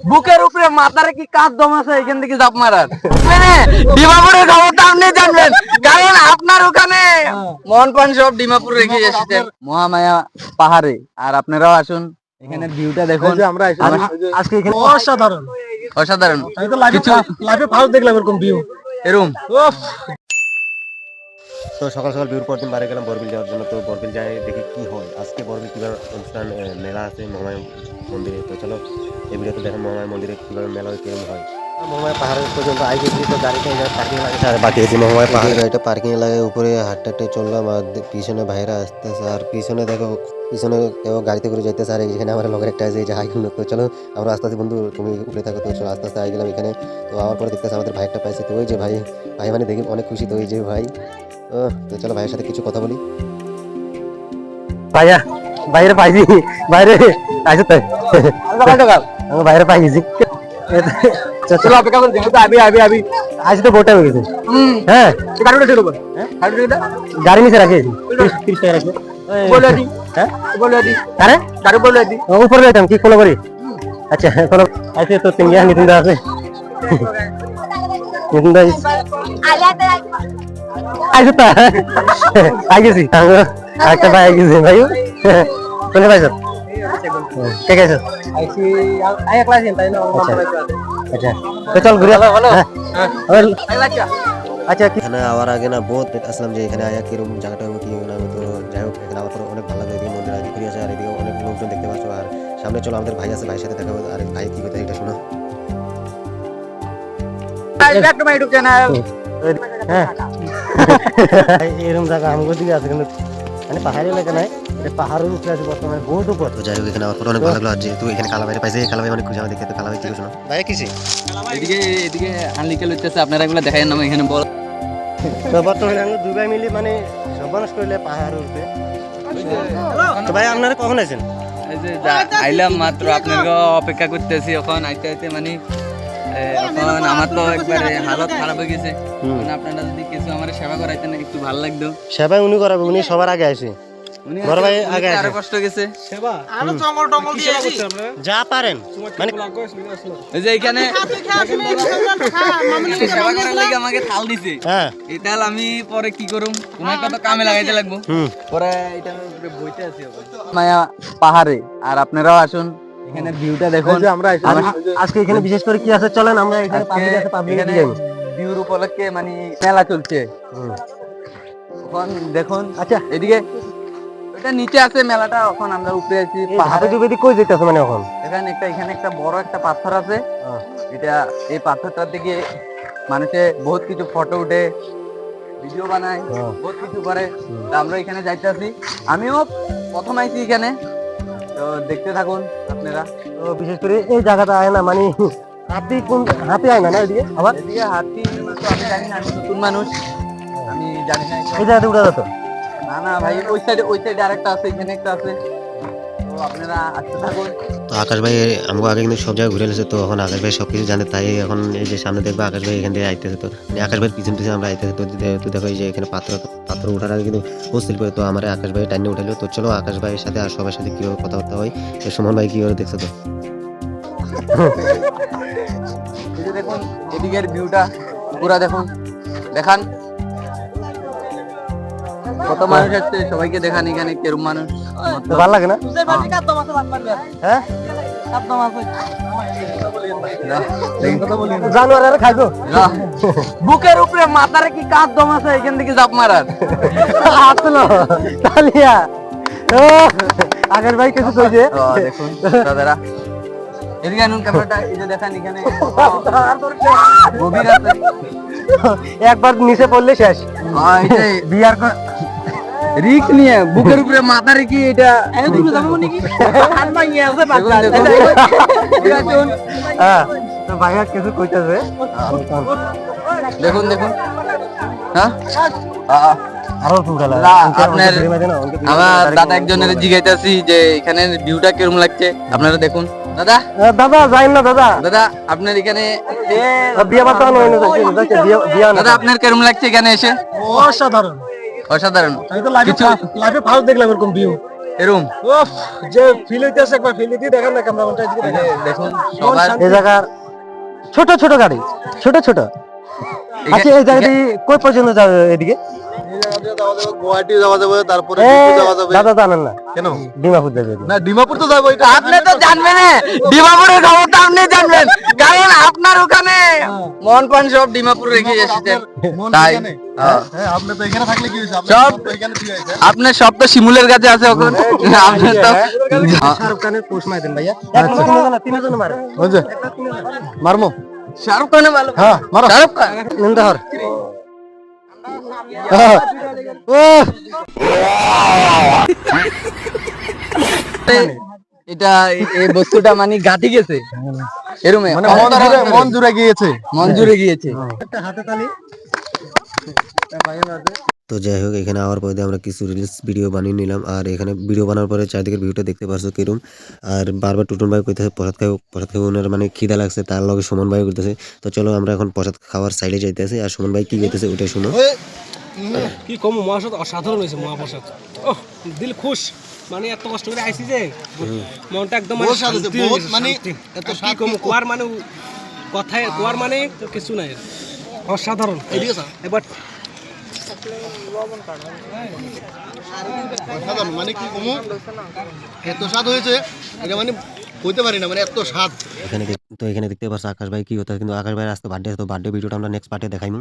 বুকের উপরে মাথার কি কাজ দম আছে এখান থেকে জাপ মারার? ডিমাপুরের খবরটা আপনি জানবেন, কারণ আপনার ওখানে মন প্রাণ সব ডিমাপুর রেখে এসেছেন মহামায়া পাহাড়ে। আর আপনারাও আসুন, এখানের ভিউটা দেখুন। আজকে এখানে অসাধারণ অসাধারণ। আমি তো লাইভে ফার্স্ট দেখলাম এরকম ভিউ। এরকম তো সকাল সকাল বিউর পর দিন বাইরে গেলাম বরবিল যাওয়ার জন্য। তো বরবিল যাই দেখি কি হয় আজকে বরবিল কীভাবে অনুষ্ঠান মেলা আছে মহামায়া মন্দিরে। তো চলো এই ভিডিওতে দেখেন মহামায়া মন্দিরে কীভাবে মেলা হয়, কীরকম হয়। মহামায়া পাহাড়ের পর্যন্ত আই গেছি, তো গাড়িটা পার্কিং লাগে আর বাকি আছে মহামায়া পাহাড়ের গাড়িটা পার্কিং লাগে। উপরে হাঁটতে চললাম আর পিছনে ভাইরা আসতেছে, আর পিছনে দেখো পিছনে কেউ গাড়িতে করে যাইতেছে। আর এখানে আমার লগের একটা আছে যে হাই গুলো। তো চলো আমরা আস্তে আস্তে বন্ধু তুমি উপরে থাকো। তো চলো আস্তে আস্তে আই গেলাম এখানে। তো আমার পরে দেখতেছে আমাদের ভাইটা পাইছে। তো ওই যে ভাই মানে দেখি অনেক খুশি। তো ওই যে ভাই, তো চলো ভাইয়ের সাথে কিছু কথা বলি। ভাইয়া বাইরে পাইছি, বাইরে আইছো তাই সকাল সকাল আমি বাইরে পাইছি। চলো অপেক্ষা করছি, আবি আজ তো গোটা হয়ে গেছে। হ্যাঁ গাড়িটা ছিল বল, গাড়ি নিচে রাখি 30 টাকা রাখি বলে দি। হ্যাঁ বলে দি, আরে গাড়ি বলে দি উপরে যাইতাম কি ফলো করি। আচ্ছা ফলো আইছে তো তিন গিয়া নিতিন দা আছে। নিতিন দা আইছো তা আই গেছি একটা ভাই আই গেছে। ভাই কোনে পাইছো কে গেছো? আইছি আয়া ক্লাস এন তাই না। আচ্ছা তো চল ঘুরে ভালো। আচ্ছা এখানে আওয়ার আগে না বহুত আসলাম যে এখানে আয়া কিরকম জায়গাটা হবে কি না। তো যাই হোক এখানে আবার অনেক ভালো লাগে। এদিকে মন্দির আগে ঘুরে আসে আর এদিকে অনেক লোকজন দেখতে পাচ্ছ। আর সামনে চলো আমাদের ভাই আছে, ভাইয়ের সাথে দেখা হবে। আর ভাই কি কথা এটা শোনো। এরকম জায়গা আমাদের দিকে আছে কিন্তু মানে পাহাড়ি এলাকা নাই, এটা পাহাড়ের উপরে আছে বর্তমানে বহুত উপর। তো যাই হোক এখানে আমার অনেক ভালো লাগলো। আর যেহেতু এখানে কালাভাইরে পাইছে, কালাভাই অনেক খুশি আমার দেখে। তো কালাভাই কি শোনো ভাই কিসে এদিকে এদিকে আনলিকেল হইতেছে, আপনারা এগুলো দেখাই না এখানে বল। তো বর্তমানে আমরা দুই ভাই মিলে মানে সর্বনাশ করলে পাহাড়ের উপরে। তো ভাই আপনারা কখন আছেন? এই যে আইলাম মাত্র, আপনাকে অপেক্ষা করতেছি। এখন আইতে আইতে মানে এখন আমার তো একবারে হালত খারাপ হয়ে গেছে। আপনারা যদি কিছু আমার সেবা করাইতেন একটু ভালো লাগতো। সেবা উনি করাবে, উনি সবার আগে আসে। বড় ভাই আগে আসে, আরো কষ্ট গেছে। সেবা আরো জঙ্গল টঙ্গল দিয়ে আসি যা পারেন মানে এই যে এখানে সেবা করার লাগি আমাকে থাল দিছে। হ্যাঁ এই থাল আমি পরে কি করুম, কোন একটা তো কামে লাগাইতে লাগবো। পরে এটা উপরে বইতে আছি মায়া পাহাড়ে। আর আপনারাও আসুন, এখানে ভিউটা দেখুন। আজকে এখানে বিশেষ করে কি আছে চলেন আমরা এখানে পাবলিক আছে, পাবলিকে যাই। ভিউর উপলক্ষে মানে মেলা চলছে এখন দেখুন। আচ্ছা এদিকে এটা নিচে আছে মেলাটা, এখন আমরা উপরে আছি পাহাড়ে। ডুবে কই যাইতাছে মানে এখন এখানে একটা বড় একটা পাথর আছে। এটা এই পাথরটার দিকে মানুষে বহুত কিছু ফটো উঠে, ভিডিও বানায়, বহুত কিছু করে। আমরা এখানে যাইতেছি, আমিও প্রথম আইছি এখানে। তো দেখতে থাকুন আপনারা। তো বিশেষ করে এই জায়গাটা আয় না মানে হাতি কোন হাতি আয় না না এদিকে আবার এদিকে হাতি তো আমি জানি না, আমি নতুন মানুষ, আমি জানি না। এই জায়গাতে উঠা যেত না না ভাই, ওই সাইডে আরেকটা আছে, এখানে একটা আছে। তো আপনারা আসতে থাকুন। তো আকাশ ভাই আমাকে আগে কিন্তু সব জায়গায় ঘুরে এসেছে। তো এখন আকাশ ভাই সবকিছু জানে, তাই এখন এই যে সামনে দেখবো আকাশ ভাই এখান থেকে আইতেছে। তো আকাশ ভাইয়ের পিছন পিছনে আমরা আইতেছে। তো দেখো এই যে এখানে পাথর ওঠার আগে কিন্তু বসছিল। তো আমার আকাশ ভাই টাইনে উঠাইলো। তো চলো আকাশ ভাইয়ের সাথে আর সবার সাথে কিভাবে কথাবার্তা হয়, সুমন ভাই কিভাবে দেখছো। তো এই যে দেখুন এদিকের ভিউটা পুরা দেখুন, দেখান কত মানুষ আসছে, সবাইকে দেখান এখানে কেরম মানুষ। ভালো লাগে না? হ্যাঁ জানুয়ারি খাইছো বুকের উপরে মাথার কি কাজ দম আছে এখান থেকে জাপ মারার? আসলো তালিয়া ও আগের ভাই কিছু কইছে। দেখুন দাদারা এদিকে আনুন ক্যামেরাটা। এই যে দেখেন এখানে গভীর আছে, একবার নিচে পড়লে শেষ। এই যে বিয়ার রিক নিয়ে বুকের উপরে মাথা রেখে এটা তো ভাইয়া কিছু কইতাছে। দেখুন দেখুন। হ্যাঁ আরো আপনার আমার দাদা একজনের জিজ্ঞাসাছি যে এখানে ভিউটা কিরকম লাগছে, আপনারা দেখুন। দাদা দাদা যাই না দাদা দাদা আপনার এখানে বিয়ে বাচ্চা দাদা আপনার কিরকম লাগছে এখানে এসে? অসাধারণ অসাধারণ। আমি তো লাইভে ফার্স্ট দেখলাম এরকম ভিউ। এরকম উফ, যে ফিল হইতেছে একবার ফিল দিয়ে দেখেন না ক্যামেরাম্যানটা এদিকে দেখেন। দেখুন সবার এই জায়গার ছোট ছোট গাড়ি ছোট ছোট। আচ্ছা এই জায়গাটি কই পর্যন্ত যাবে এদিকে? গুয়াহাটি যাওয়া যাবে, তারপরে এ, দিল্লি যাওয়া যাবে। দাদা জানেন না কেন? ডিমাপুর যাবে না ডিমাপুর তো যাবো, এটা আপনি তো জানবেন না, ডিমাপুরের খবর তো আপনি জানবেন, কারণ আপনার ওখানে মন প্রাণ সব ডিমাপুর রেখে এসেছেন। মন তাই এখানে? হ্যাঁ। হ্যাঁ, আপনি তো এখানে থাকলে কি হয়েছে? আপনার সব- মন তো এখানে ঠিক আছে। আপনার সব তো শিমুলের কাছে আছে ওখানে, আপনার তো শাহরুখ খানের পোস্ট মাই দেন ভাইয়া। তিনজন মারে বুঝছে? মারমো? শাহরুখ খানের ভালো। হ্যাঁ, মারো। শাহরুখ খান নিন্দহর এটা এই বস্তুটা মানে গাঁটি গেছে এরকম মানে মন জুড়ে গিয়েছে। মন জুড়ে গিয়েছে। হাতে তালি। তো যাই হোক, এখানে আওয়ার পরে আমরা কিছু রিলস ভিডিও বানিয়ে নিলাম। আর এখানে ভিডিও বানার পরে চারদিকের ভিউটা দেখতে পারছো কিরম। আর বারবার টুটন ভাই কইতেছে প্রসাদ খাই ওনার মানে খিদা লাগছে, তার লগে সুমন ভাই করতেছে। তো চলো আমরা এখন প্রসাদ খাওয়ার সাইডে যাইতেছি, আর সুমন ভাই কি কইতেছে ওটাই শুনো। কি কম মহাপ্রসাদ অসাধারণ হয়েছে মহাপ্রসাদ। ওহ দিল খুশ, মানে এত কষ্ট করে আইছি যে মনটা একদম মানে বহুত স্বাদ হয়েছে, শান্তি বহুত হয়ে গেছে, মানে শান্তি। এত কি স্বাদ কম কি- কোয়ার মানে কথায় কোয়ার মানে কিছু নাই, অসাধারণ। এবার অসাধারণ, মানে কি কমু, এত স্বাদ হয়েছে এটা মানে কইতে পারি না, মানে এত স্বাদ। এখানে দেখতে পাচ্ছ আকাশ ভাই কি হতো, কিন্তু আকাশ ভাই আজকে বার্থডে আছে, তো বার্থডে ভিডিওটা আমরা নেক্সট পার্টে দেখাইমু।